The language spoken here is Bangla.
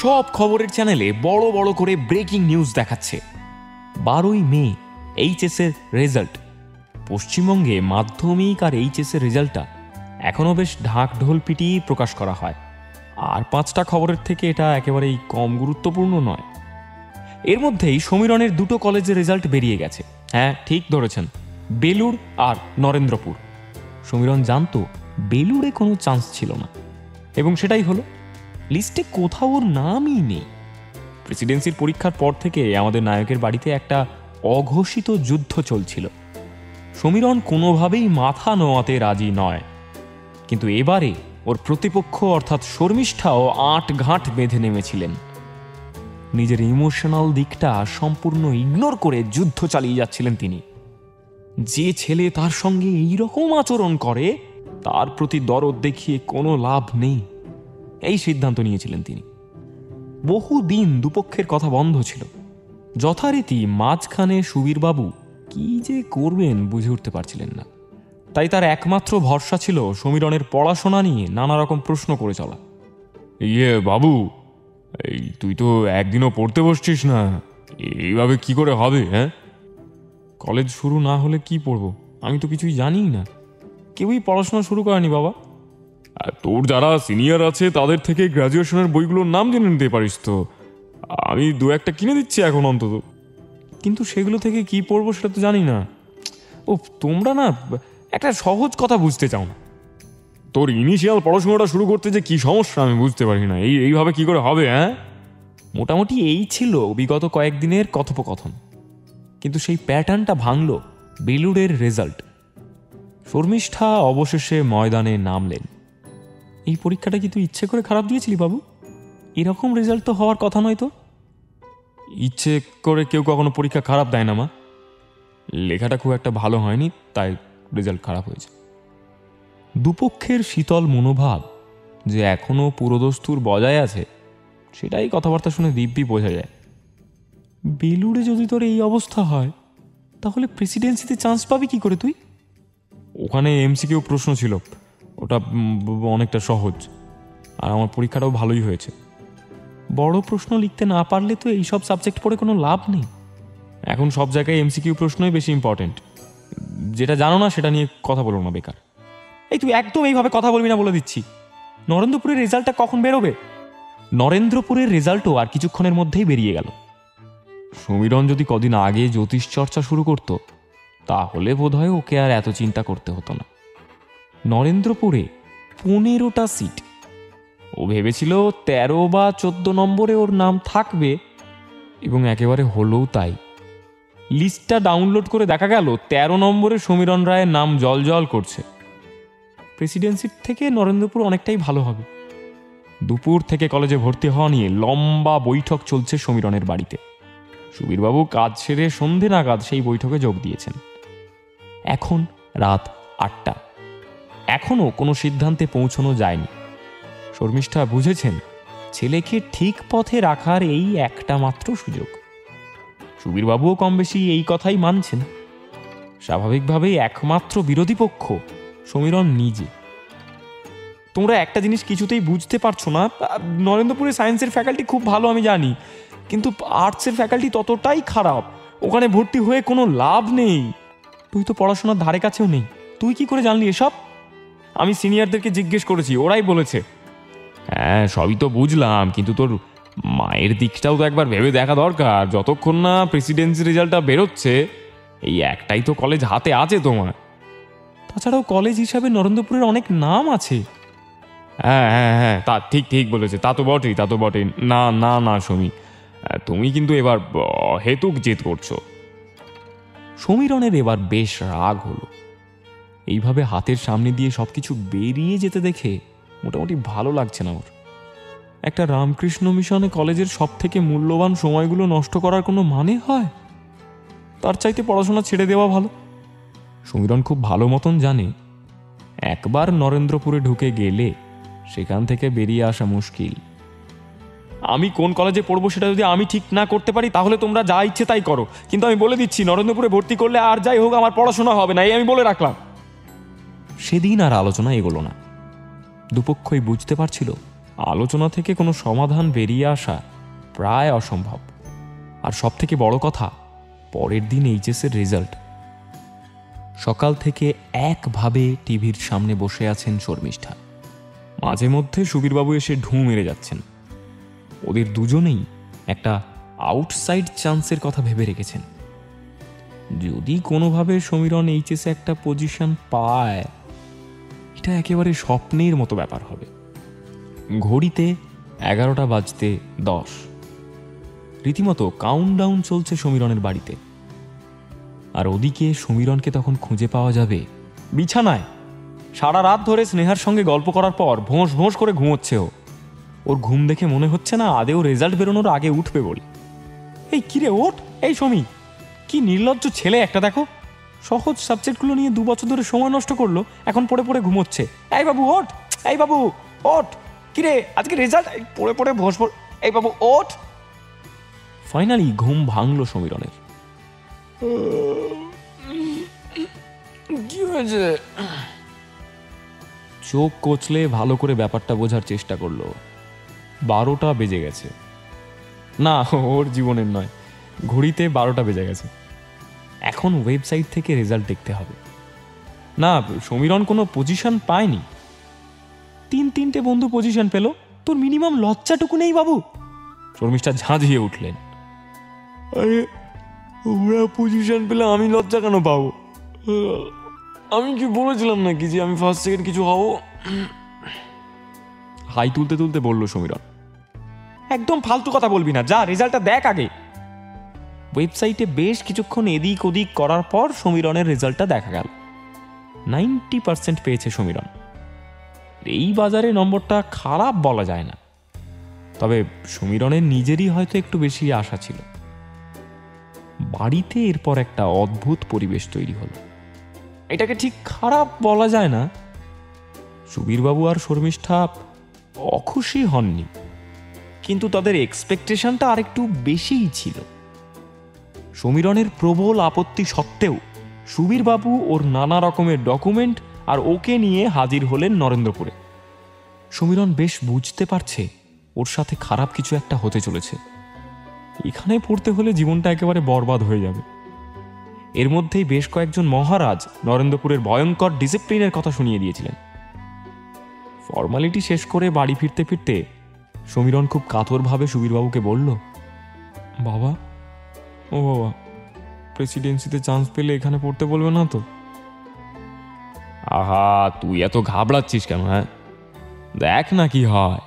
সব খবরের চ্যানেলে বড় বড় করে ব্রেকিং নিউজ দেখাচ্ছে। 12ই মে এইচএস এর রেজাল্ট। পশ্চিমবঙ্গে মাধ্যমিক আর এইচএস এর রেজাল্টটা এখনো বেশ ঢাক ঢোল পিটিয়ে প্রকাশ করা হয়। আর 5টা খবরের থেকে এটা একেবারেই কম গুরুত্বপূর্ণ নয়। এর মধ্যেই সমীরণের 2টো কলেজের রেজাল্ট বেরিয়ে গেছে। হ্যাঁ, ঠিক ধরেছেন, বেলুড় আর নরেন্দ্রপুর। সমীরণ জানতো বেলুড়ে কোনো চান্স ছিল না, এবং সেটাই হলো। লিস্টে কোথাও ওর নামই নেই। প্রেসিডেন্সির পরীক্ষার পর থেকে আমাদের নায়কের বাড়িতে একটা অঘোষিত যুদ্ধ চলছিল। সমীরণ কোনোভাবেই মাথা নোয়াতে রাজি নয়, কিন্তু এবারে ওর প্রতিপক্ষ অর্থাৎ শর্মিষ্ঠাও আট ঘাট বেঁধে নেমেছিলেন। নিজের ইমোশনাল দিকটা সম্পূর্ণ ইগনোর করে যুদ্ধ চালিয়ে যাচ্ছিলেন তিনি। যে ছেলে তার সঙ্গে এইরকম আচরণ করে তার প্রতি দরদ দেখিয়ে কোনো লাভ নেই, এই সিদ্ধান্ত নিয়েছিলেন তিনি। বহুদিন দুপক্ষের কথা বন্ধ ছিল। যথারীতি মাঝখানে সুবীরবাবু কি যে করবেন বুঝে উঠতে পারছিলেন না। তাই তার একমাত্র ভরসা ছিল সমীরণের পড়াশোনা নিয়ে নানা রকম প্রশ্ন করে চলা। বাবু, এই তুই তো একদিনও পড়তে বসছিস না, এইভাবে কি করে হবে? হ্যাঁ, কলেজ শুরু না হলে কি পড়বো? আমি তো কিছুই জানিই না, কেউই পড়াশোনা শুরু করেনি বাবা। আর তোর যারা সিনিয়র আছে তাদের থেকে গ্র্যাজুয়েশনের বইগুলোর নাম জেনে নিতে পারিস তো। আমি 2-1টা কিনে দিচ্ছি এখন অন্তত। কিন্তু সেগুলো থেকে কি পড়বো সেটা তো জানি না। ও, তোমরা না একটা সহজ কথা বুঝতে চাও না। তোর ইনিশিয়াল পড়াশোনাটা শুরু করতে যে কি সমস্যা আমি বুঝতে পারি না। এইভাবে কি করে হবে? হ্যাঁ, মোটামুটি এই ছিল বিগত কয়েকদিনের কথোপকথন, কিন্তু সেই প্যাটার্নটা ভাঙল বেলুড়ের রেজাল্ট। শর্মিষ্ঠা অবশেষে ময়দানে নামলেন। এই পরীক্ষাটা কি তুই ইচ্ছে করে খারাপ দিয়েছিলি বাবু? এরকম রেজাল্ট তো হওয়ার কথা নয় তো। ইচ্ছে করে কেউ কখনো পরীক্ষা খারাপ দেয় না মা। লেখাটা খুব একটা ভালো হয়নি, তাই রেজাল্ট খারাপ হয়েছে। দুপক্ষের শীতল মনোভাব যে এখনো পুরোদস্তুর বজায় আছে, সেটাই কথাবার্তা শুনে দিব্যি বোঝা যায়। বেলুড়ে যদি তোর এই অবস্থা হয়, তাহলে প্রেসিডেন্সিতে চান্স পাবি কি করে তুই? ওখানে এমসিকিউ প্রশ্ন ছিল, ওটা অনেকটা সহজ, আর আমার পরীক্ষাটাও ভালোই হয়েছে। বড় প্রশ্ন লিখতে না পারলে তো এইসব সাবজেক্ট পড়ে কোনো লাভ নেই। এখন সব জায়গায় এমসিকিউ প্রশ্নই বেশি ইম্পর্টেন্ট। যেটা জানো না সেটা নিয়ে কথা বলো না, বেকার। এই তুই একদম এইভাবে কথা বলবি না বলে দিচ্ছি। নরেন্দ্রপুরের রেজাল্টটা কখন বেরোবে? নরেন্দ্রপুরের রেজাল্টও আর কিছুক্ষণের মধ্যেই বেরিয়ে গেল। সমীরণ যদি কদিন আগে জ্যোতিষ চর্চা শুরু করত, তাহলে বোধহয় ওকে আর এত চিন্তা করতে হতো না। নরেন্দ্রপুরে 15টা সিট। ও ভেবেছিল 13 বা 14 নম্বরে ওর নাম থাকবে, এবং একেবারে হলোও তাই। লিস্টটা ডাউনলোড করে দেখা গেল 13 নম্বরে সমীরণ রায়ের নাম জল করছে। প্রেসিডেন্সির থেকে নরেন্দ্রপুর অনেকটাই ভালো হবে। দুপুর থেকে কলেজে ভর্তি হওয়া নিয়ে লম্বা বৈঠক চলছে সমীরণের বাড়িতে। সুবীরবাবু কাজ সেরে সন্ধে নাগাদ সেই বৈঠকে যোগ দিয়েছেন। এখন রাত 8টা। এখনও কোনো সিদ্ধান্তে পৌঁছানো যায়নি। শর্মিষ্ঠা বুঝেছেন ছেলেকে ঠিক পথে রাখার এই একটা মাত্র সুযোগ। সুবীরবাবুও কম বেশি এই কথাই মানছেন। স্বাভাবিকভাবেই একমাত্র বিরোধী পক্ষ সমীরণ নিজে। তোমরা একটা জিনিস কিছুতেই বুঝতে পারছো না, নরেন্দ্রপুরে সায়েন্সের ফ্যাকাল্টি খুব ভালো আমি জানি, কিন্তু আর্টসের ফ্যাকাল্টি ততটাই খারাপ। ওখানে ভর্তি হয়ে কোনো লাভ নেই। তুই তো পড়াশোনার ধারে কাছেও নেই, তুই কি করে জানলি এসব? আমি সিনিয়রদেরকে জিজ্ঞেস করেছি, ওরাই বলেছে। হ্যাঁ, সবই তো বুঝলাম, কিন্তু তোর মায়ের দিকটাও তো একবার ভেবে দেখা দরকার। যতক্ষণ না প্রেসিডেন্সি রেজাল্টটা বেরোচ্ছে, এই একটাই তো কলেজ হাতে আছে তোমার। তাছাড়াও কলেজ হিসাবে নরেন্দ্রপুরের অনেক নাম আছে। হ্যাঁ হ্যাঁ হ্যাঁ, তা ঠিক বলেছে, তা তো বটেই। না না না সমী, তুমি কিন্তু এবার হেতুক জেদ করছো। সমীরণের এবার বেশ রাগ হলো। এইভাবে হাতের সামনে দিয়ে সবকিছু বেরিয়ে যেতে দেখে মোটামুটি ভালো লাগছে না ওর। একটা রামকৃষ্ণ মিশনে কলেজের সব থেকে মূল্যবান সময়গুলো নষ্ট করার কোনো মানে হয়? তার চাইতে পড়াশোনা ছেড়ে দেওয়া ভালো। সমীরণ খুব ভালো মতন জানে একবার নরেন্দ্রপুরে ঢুকে গেলে সেখান থেকে বেরিয়ে আসা মুশকিল। আমি কোন কলেজে পড়বো সেটা যদি আমি ঠিক না করতে পারি, তাহলে তোমরা যা ইচ্ছে তাই করো, কিন্তু আমি বলে দিচ্ছি নরেন্দ্রপুরে ভর্তি করলে আর যাই হোক আমার পড়াশোনা হবে না, এই আমি বলে রাখলাম। সেদিন আর আলোচনা এগোলো না। দুপক্ষই বুঝতে পারছিল আলোচনা থেকে কোনো সমাধান বেরিয়ে আসা প্রায় অসম্ভব। আর সব থেকে বড় কথা, পরের দিন এইচএসের রেজাল্ট। সকাল থেকে একভাবে টিভির সামনে বসে আছেন শর্মিষ্ঠা। মাঝে মধ্যে সুবীরবাবু এসে ঢুঁ মেরে যাচ্ছেন। ওদের দুজনেই একটা আউটসাইড চান্সের কথা ভেবে রেখেছেন। যদি কোনোভাবে সমীরণ এইচএসে একটা পজিশন পায়, এটা একেবারে স্বপ্নের মতো ব্যাপার হবে। ঘড়িতে 11টা বাজতে 10। রীতিমতো কাউন্টডাউন চলছে সমীরণের বাড়িতে। আর ওদিকে সমীরণকে তখন খুঁজে পাওয়া যাবে বিছানায়। সারা রাত ধরে স্নেহার সঙ্গে গল্প করার পর ভোঁস ভোঁস করে ঘুমোচ্ছে ও। ওর ঘুম দেখে মনে হচ্ছে না আদেও রেজাল্ট বেরোনোর আগে উঠবে বলে। এই কিরে ওঠ, এই সমী, কি নির্লজ্জ ছেলে একটা দেখো। সহজ সাবজেক্টগুলো নিয়ে 2 বছর ধরে সময় নষ্ট করলো, এখন পড়ে পড়ে ঘুমোচ্ছে। এই বাবু ওঠ, এই বাবু ওঠ, কিরে আজকে রেজাল্ট, পড়ে পড়ে ভোঁস ভোঁস, এই বাবু ওঠ। ফাইনালি ঘুম ভাঙলো সমীরণের। কি হয়েছে? চোখ কচলে ভালো করে ব্যাপারটা বোঝার চেষ্টা করলো। 12টা বেজে গেছে। না, ওর জীবনের নয়, ঘড়িতে 12টা বেজে গেছে। এখন ওয়েবসাইট থেকে রেজাল্ট দেখতে হবে। না, সমীরণ কোনো পজিশন পায়নি। 3টে বন্ধু পজিশন পেল, তোর মিনিমাম লজ্জাটুকু নেই বাবু? শর্মিষ্ঠা ঝাঁঝিয়ে উঠলেন। আরে ওরা পজিশন পেলে আমি লজ্জা কেন পাবো? আমি কি বলেছিলাম নাকি যে আমি ফার্স্ট সেকেন্ড কিছু হব? হাই তুলতে তুলতে বলল সমীরণ। একদম ফালতু কথা বলবি না, যা রেজাল্টটা দেখ আগে। ওয়েবসাইটে বেশ কিছুক্ষণ এদিক ওদিক করার পর সমীরণের রেজাল্টটা দেখা গেল। 90% পেয়েছে সমীরণ। এই বাজারে নম্বরটা খারাপ বলা যায় না, তবে সমীরণের নিজেরই হয়তো একটু বেশি আশা ছিল। বাড়িতে এরপর একটা অদ্ভুত পরিবেশ তৈরি হলো। এটাকে ঠিক খারাপ বলা যায় না। সুবীরবাবু আর শর্মিষ্ঠা অখুশি হননি, কিন্তু তাদের এক্সপেকটেশনটা আরেকটু বেশিই ছিল। সমীরণের প্রবল আপত্তি সত্ত্বেও সুবীরবাবু ওর নানা রকমের ডকুমেন্ট আর ওকে নিয়ে হাজির হলেন নরেন্দ্রপুরে। সমীরণ বেশ বুঝতে পারছে ওর সাথে খারাপ কিছু একটা হতে চলেছে। এখানে পড়তে হলে জীবনটা একেবারে বরবাদ হয়ে যাবে। এর মধ্যেই বেশ কয়েকজন মহারাজ নরেন্দ্রপুরের ভয়ঙ্কর ডিসিপ্লিনের কথা শুনিয়ে দিয়েছিলেন। ফর্মালিটি শেষ করে বাড়ি ফিরতে ফিরতে সমীরণ খুব কাতরভাবে সুবীরবাবুকে বলল, বাবা, ও বাবা, প্রেসিডেন্সিতে চান্স পেলে এখানে পড়তে বলবে না তো? আহা, তুই এত ঘাবড়াচ্ছিস কেন? হ্যাঁ, দেখ না কি হয়।